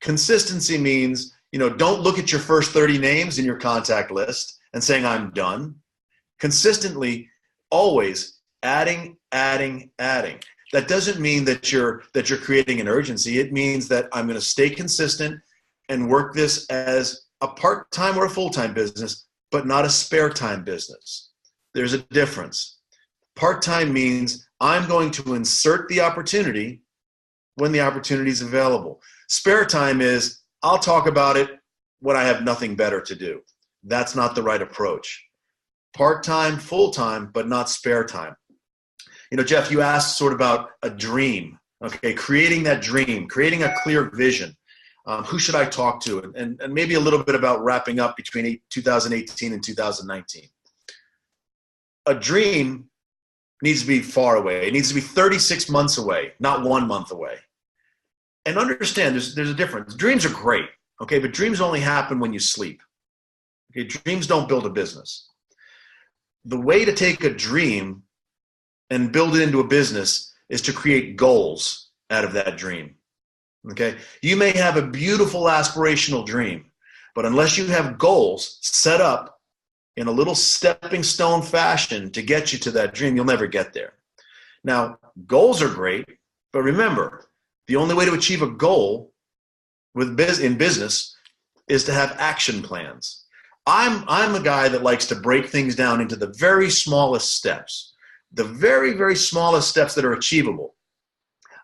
Consistency means, don't look at your first 30 names in your contact list and saying, I'm done. Consistently, always adding. That doesn't mean that you're creating an urgency. It means that I'm going to stay consistent and work this as a part-time or a full-time business, but not a spare-time business. There's a difference. Part-time means I'm going to insert the opportunity when the opportunity is available. Spare time is I'll talk about it when I have nothing better to do. That's not the right approach. Part-time, full-time, but not spare time. Jeff, you asked sort of about a dream, okay? Creating that dream, creating a clear vision. Who should I talk to? And maybe a little bit about wrapping up between 2018 and 2019. A dream needs to be far away. It needs to be 36 months away, not 1 month away. And understand there's a difference. Dreams are great, okay? But dreams only happen when you sleep. Okay, dreams don't build a business. The way to take a dream and build it into a business is to create goals out of that dream. Okay? You may have a beautiful aspirational dream, but unless you have goals set up in a little stepping stone fashion to get you to that dream, you'll never get there. Now, goals are great, but remember, the only way to achieve a goal in business is to have action plans. I'm a guy that likes to break things down into the very smallest steps, the very, very smallest steps that are achievable.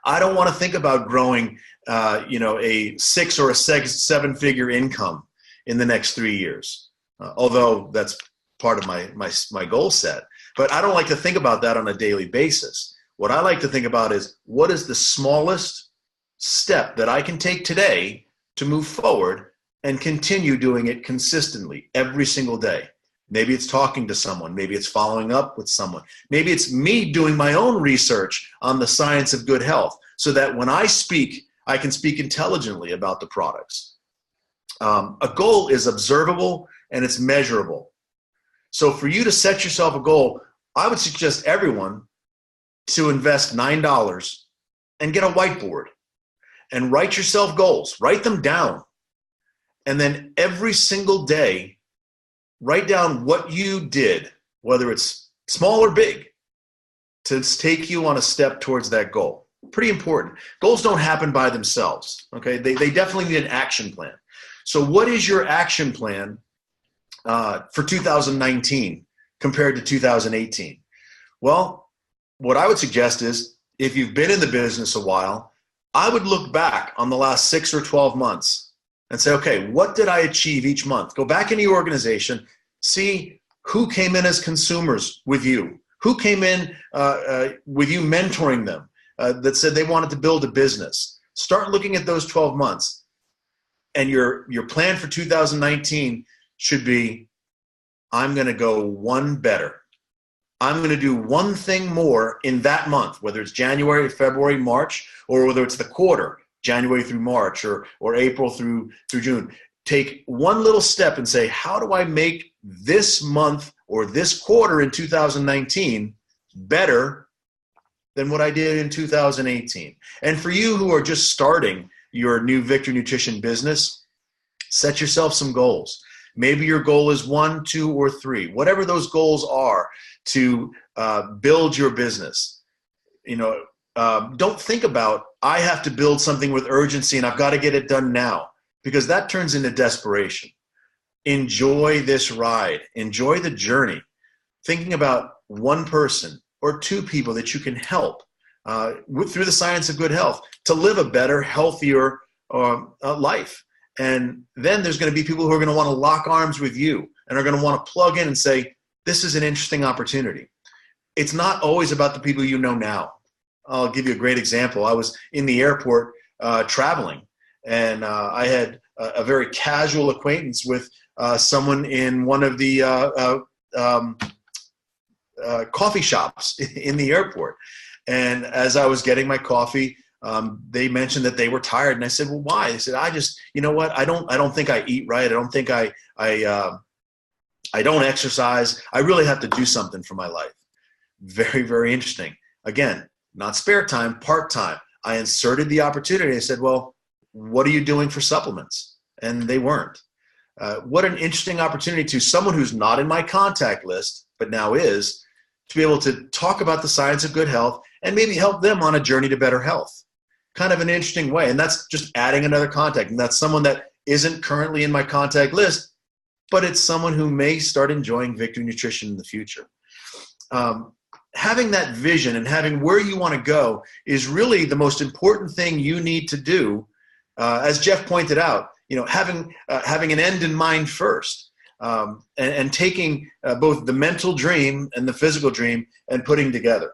I don't want to think about growing, a 6 or a 7-figure income in the next 3 years, although that's part of my goal set. But I don't like to think about that on a daily basis. What I like to think about is, what is the smallest step that I can take today to move forward and continue doing it consistently every single day. Maybe it's talking to someone. Maybe it's following up with someone. Maybe it's me doing my own research on the science of good health so that when I speak, I can speak intelligently about the products. A goal is observable and it's measurable. So for you to set yourself a goal, I would suggest everyone to invest $9 and get a whiteboard and write yourself goals. Write them down. And then every single day, write down what you did, whether it's small or big, to take you on a step towards that goal. Pretty important. Goals don't happen by themselves, okay? They definitely need an action plan. So what is your action plan for 2019 compared to 2018? Well, what I would suggest is, if you've been in the business a while, I would look back on the last 6 or 12 months and say, okay, what did I achieve each month? Go back into your organization, see who came in as consumers with you, who came in with you mentoring them, that said they wanted to build a business. Start looking at those 12 months. And your plan for 2019 should be, I'm going to go one better. I'm going to do one thing more in that month, whether it's January, February, March, or whether it's the quarter, January through March, or April through June. Take one little step and say, how do I make this month or this quarter in 2019 better than what I did in 2018? And for you who are just starting your new Victory Nutrition business, set yourself some goals. Maybe your goal is 1, 2, or 3, whatever those goals are to build your business. Don't think about, I have to build something with urgency and I've got to get it done now, because that turns into desperation. Enjoy this ride. Enjoy the journey. Thinking about one person or 2 people that you can help through the science of good health to live a better, healthier life. And then there's going to be people who are going to want to lock arms with you and are going to want to plug in and say, this is an interesting opportunity. It's not always about the people you know now. I'll give you a great example. I was in the airport traveling, and I had a very casual acquaintance with someone in one of the coffee shops in the airport. And as I was getting my coffee, they mentioned that they were tired, and I said, well, why? They said, I just, you know what? I don't think I eat right. I don't think I don't exercise. I really have to do something for my life. Very, very interesting. Again, not spare time, part-time. I inserted the opportunity. I said, well, what are you doing for supplements? And they weren't. What an interesting opportunity to someone who's not in my contact list, but now is, to be able to talk about the science of good health and maybe help them on a journey to better health. Kind of an interesting way. And that's just adding another contact. And that's someone that isn't currently in my contact list, but it's someone who may start enjoying Victory Nutrition in the future. Having that vision and having where you want to go is really the most important thing you need to do. As Jeff pointed out, having an end in mind first, and taking both the mental dream and the physical dream and putting together.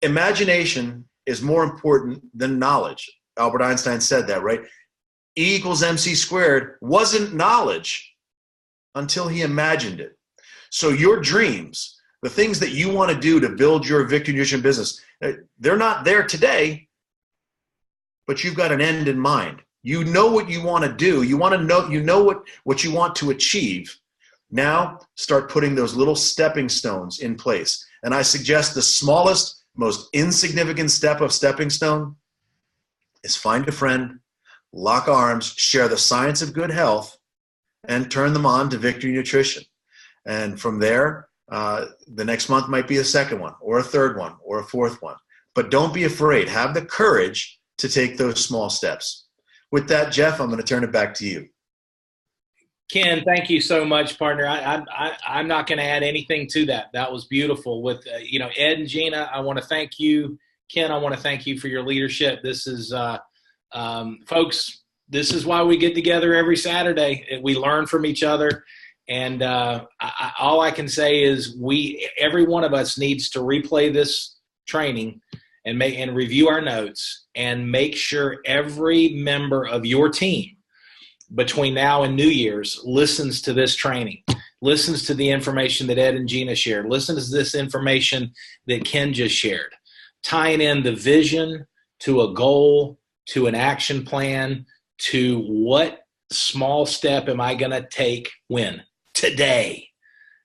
Imagination is more important than knowledge. Albert Einstein said that, right? E equals MC squared wasn't knowledge until he imagined it. So your dreams, the things that you want to do to build your Victory Nutrition business, they're not there today, but you've got an end in mind. You know what you want to do. You know what you want to achieve. Now start putting those little stepping stones in place. And I suggest the smallest, most insignificant step of stepping stone is find a friend, lock arms, share the science of good health, and turn them on to Victory Nutrition. And from there, the next month might be a second one, or a third one, or a fourth one. But don't be afraid. Have the courage to take those small steps. With that, Jeff, I'm going to turn it back to you. Ken, thank you so much, partner. I'm not going to add anything to that. That was beautiful. With Ed and Gina, I want to thank you. Ken, I want to thank you for your leadership. This is, folks, this is why we get together every Saturday. We learn from each other. And all I can say is every one of us needs to replay this training and review our notes and make sure every member of your team between now and New Year's listens to this training, listens to the information that Ed and Gina shared, listens to this information that Ken just shared, tying in the vision to a goal, to an action plan, to what small step am I going to take when? Today.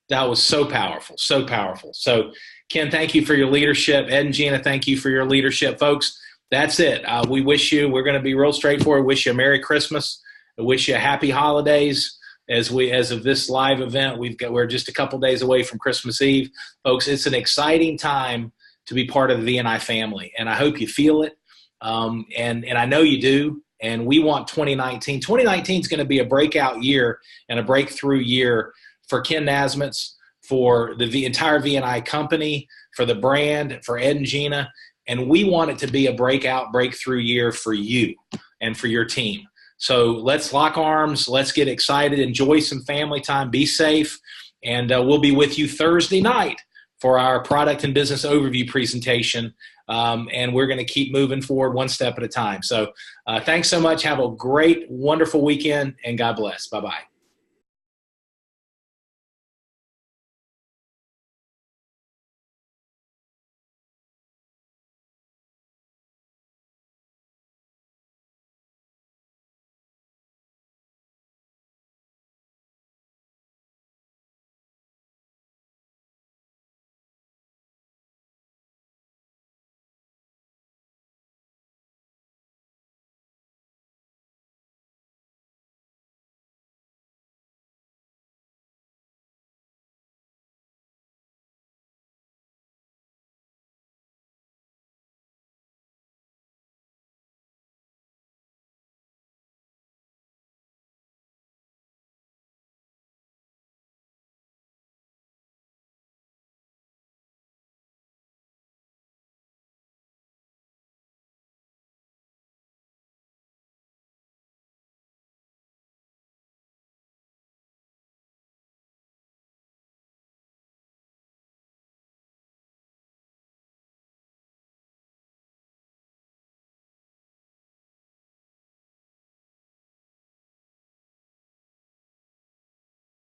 That was so powerful, so powerful. So, Ken, thank you for your leadership. Ed and Gina, thank you for your leadership. Folks, that's it. We're going to be real straightforward. Wish you a Merry Christmas. I wish you a happy holidays. As of this live event, we're just a couple days away from Christmas Eve. Folks, it's an exciting time to be part of the VNI family, and I hope you feel it. And I know you do. And we want 2019. 2019 is going to be a breakout year and a breakthrough year for Ken Nazemetz, for the entire VNI company, for the brand, for Ed and Gina. And we want it to be a breakthrough year for you and for your team. So let's lock arms. Let's get excited. Enjoy some family time. Be safe. And we'll be with you Thursday night for our product and business overview presentation. And we're going to keep moving forward one step at a time. So thanks so much. Have a great, wonderful weekend, and God bless. Bye-bye.